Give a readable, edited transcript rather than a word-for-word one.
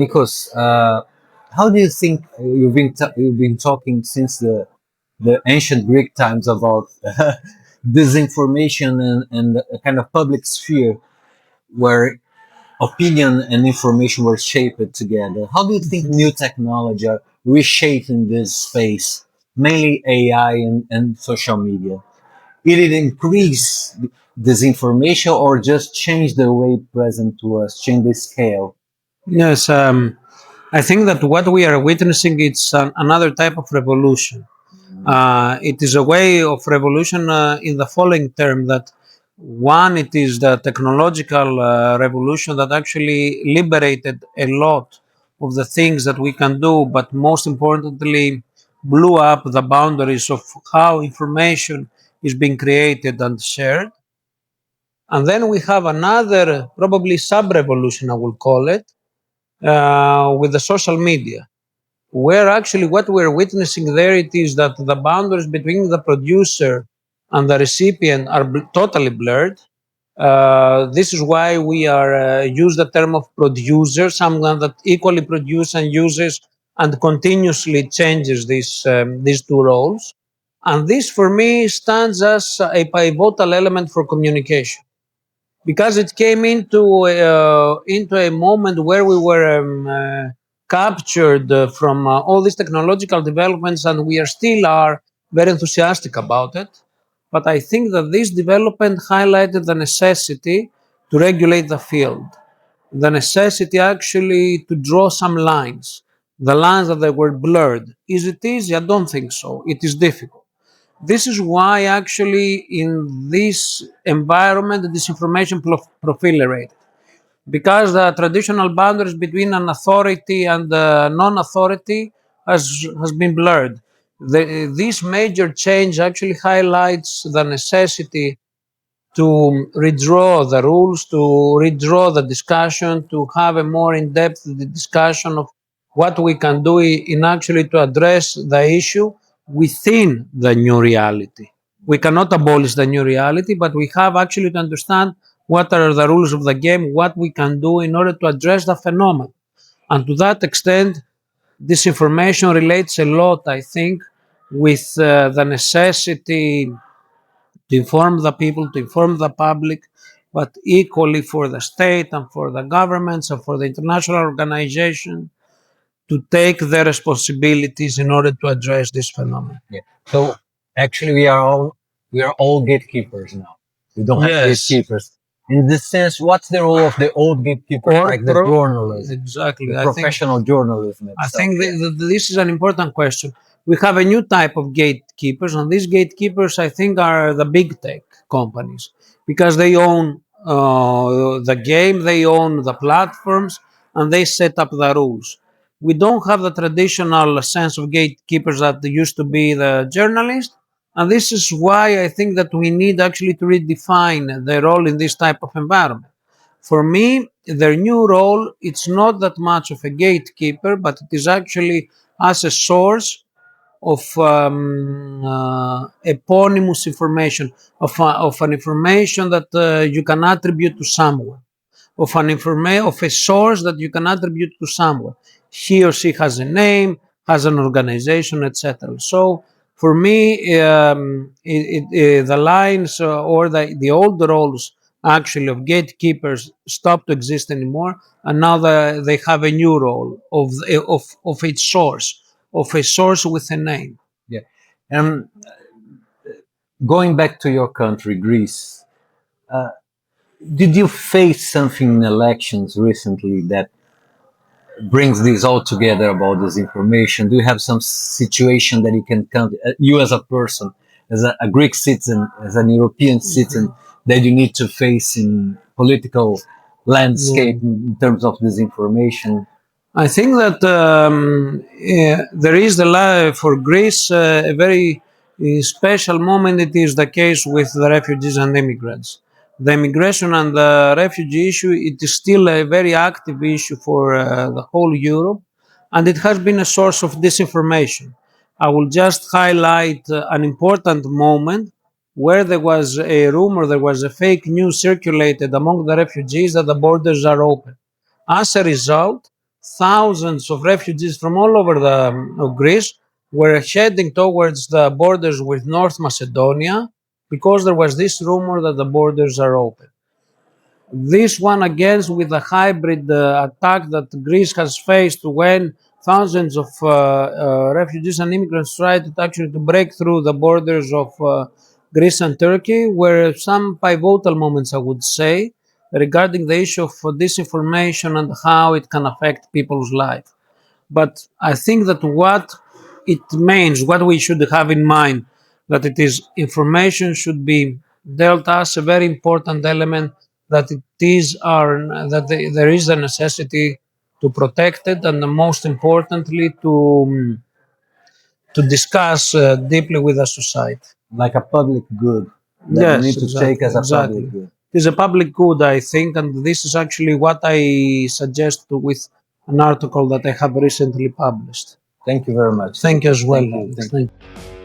Nikos, how do you think you've been talking since the ancient Greek times about disinformation and a kind of public sphere where opinion and information were shaped together? How do you think new technology are reshaping this space, mainly AI and social media? Did it increase disinformation or just change the way present to us, change the scale? Yes, I think that what we are witnessing it's another type of revolution. It is a way of revolution in the following term that one, it is the technological revolution that actually liberated a lot of the things that we can do, but most importantly, blew up the boundaries of how information is being created and shared. And then we have another, probably sub revolution, I will call it, with the social media, where actually what we're witnessing there it is that the boundaries between the producer and the recipient are totally blurred. This is why we are use the term of producer, someone that equally produces and uses and continuously changes these two roles. And this, for me, stands as a pivotal element for communication because it came into a moment where we were captured from all these technological developments, and we are still are very enthusiastic about it. But I think that this development highlighted the necessity to regulate the field, the necessity actually to draw some lines, the lines that they were blurred. Is it easy? I don't think so. It is difficult. This is why, actually, in this environment, the disinformation proliferated because the traditional boundaries between an authority and non-authority has been blurred. This major change actually highlights the necessity to redraw the rules, to redraw the discussion, to have a more in-depth discussion of what we can do in actually to address the issue within the new reality. We cannot abolish the new reality, but we have actually to understand what are the rules of the game, what we can do in order to address the phenomenon. And to that extent, disinformation relates a lot, I think, with the necessity to inform the people, to inform the public, but equally for the state and for the governments and for the international organization to take their responsibilities in order to address this phenomenon. Yeah. So actually, we are all gatekeepers now. We don't have Yes. gatekeepers. In this sense, what's the role of the old gatekeepers, Or like the journalists, Exactly. the I think professional journalism I itself? think this is an important question. We have a new type of gatekeepers, and these gatekeepers, I think, are the big tech companies because they own the game, they own the platforms, and they set up the rules. We don't have the traditional sense of gatekeepers that used to be the journalist, and this is why I think that we need actually to redefine their role in this type of environment. For me, their new role, it's not that much of a gatekeeper, but it is actually as a source of eponymous information, of an information that you can attribute to someone, of a source that you can attribute to someone. He or she has a name, has an organization, etc. So for me, the lines or the old roles actually of gatekeepers stop to exist anymore, and now they have a new role of its source, of a source with a name. Yeah. And going back to your country, Greece, did you face something in elections recently that brings this all together about this information? Do you have some situation that you can count, you as a person, as a Greek citizen, as an European citizen, that you need to face in political landscape in terms of disinformation? I think that there is for Greece a very special moment. It is the case with the refugees and immigrants. The immigration and the refugee issue, it is still a very active issue for the whole Europe, and it has been a source of disinformation. I will just highlight an important moment where there was a rumor, there was a fake news circulated among the refugees that the borders are open. As a result, thousands of refugees from all over Greece were heading towards the borders with North Macedonia because there was this rumor that the borders are open. This one against with a hybrid attack that Greece has faced when thousands of refugees and immigrants tried to actually to break through the borders of Greece and Turkey, were some pivotal moments, I would say, regarding the issue of disinformation and how it can affect people's life. But I think that what it means, what we should have in mind, that it is information should be dealt as a very important element, that it is our that there is a necessity to protect it, and most importantly to discuss deeply with the society. Like a public good that Yes, we need to take exactly, as a exactly. public good. It is a public good, I think, and this is actually what I suggest with an article that I have recently published. Thank you very much. Thank you as well, Thank you. Alex. Thank you. Thank you.